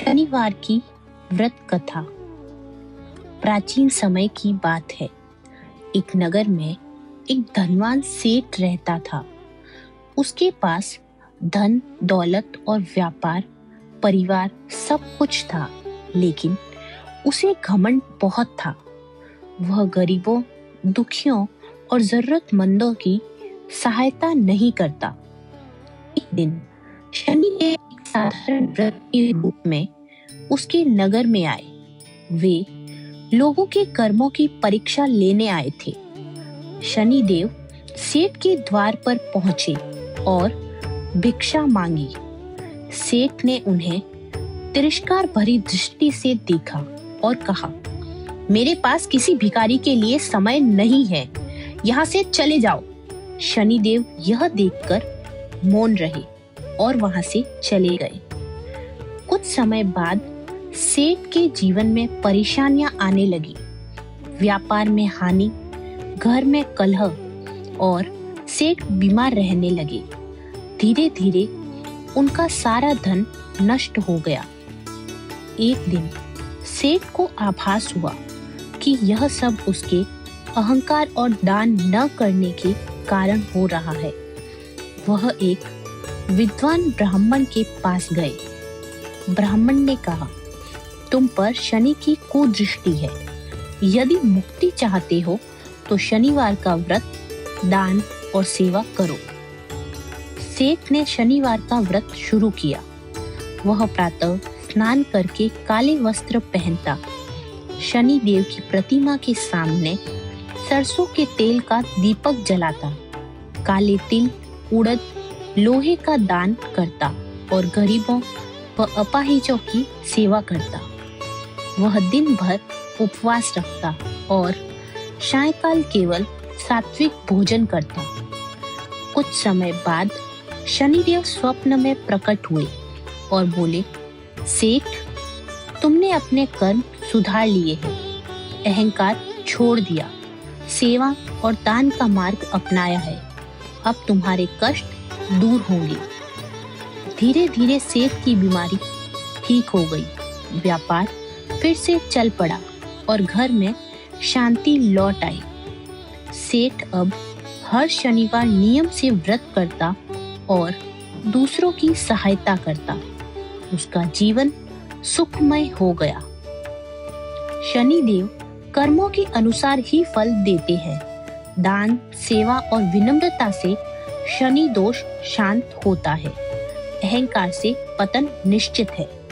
शनिवार की व्रत कथा। प्राचीन समय की बात है। एक नगर में एक धनवान सेठ रहता था। उसके पास धन, दौलत और व्यापार, परिवार सब कुछ था, लेकिन उसे घमंड बहुत था। वह गरीबों, दुखियों और जरूरतमंदों की सहायता नहीं करता। एक दिन शनि देव एक साधारण व्रत के रूप में उसके नगर में आए। वे लोगों के कर्मों की परीक्षा लेने आए थे। शनि देव सेठ के द्वार पर पहुंचे और भिक्षा मांगी। सेठ ने उन्हें तिरस्कार भरी दृष्टि से देखा और कहा, मेरे पास किसी भिखारी के लिए समय नहीं है, यहाँ से चले जाओ। शनिदेव यह देखकर मौन रहे और वहां से चले गए। कुछ समय बाद सेठ के जीवन में परेशानियां आने लगी। व्यापार में हानि, घर में कलह और सेठ बीमार रहने लगे। धीरे धीरे उनका सारा धन नष्ट हो गया। एक दिन सेठ को आभास हुआ कि यह सब उसके अहंकार और दान न करने के कारण हो रहा है। वह एक विद्वान ब्राह्मण के पास गए। ब्राह्मण ने कहा, तुम पर शनि की कुदृष्टि है। यदि मुक्ति चाहते हो तो शनिवार का व्रत, दान और सेवा करो। सेठ ने शनिवार का व्रत शुरू किया। वह प्रातः स्नान करके काले वस्त्र पहनता, शनि देव की प्रतिमा के सामने सरसों के तेल का दीपक जलाता, काले तिल, उड़द, लोहे का दान करता और गरीबों व अपाहिजों की सेवा करता। वह दिन भर उपवास रखता और सायंकाल केवल सात्विक भोजन करता। कुछ समय बाद शनिदेव स्वप्न में प्रकट हुए और बोले, सेठ, तुमने अपने कर्म सुधार लिए हैं, अहंकार छोड़ दिया, सेवा और दान का मार्ग अपनाया है। अब तुम्हारे कष्ट दूर होंगे। धीरे धीरे सेठ की बीमारी ठीक हो गई। व्यापार फिर से चल पड़ा और घर में शांति लौट आई। सेठ अब हर शनिवार नियम से व्रत करता और दूसरों की सहायता करता। उसका जीवन सुखमय हो गया। शनिदेव कर्मों के अनुसार ही फल देते हैं। दान, सेवा और विनम्रता से शनि दोष शांत होता है। अहंकार से पतन निश्चित है।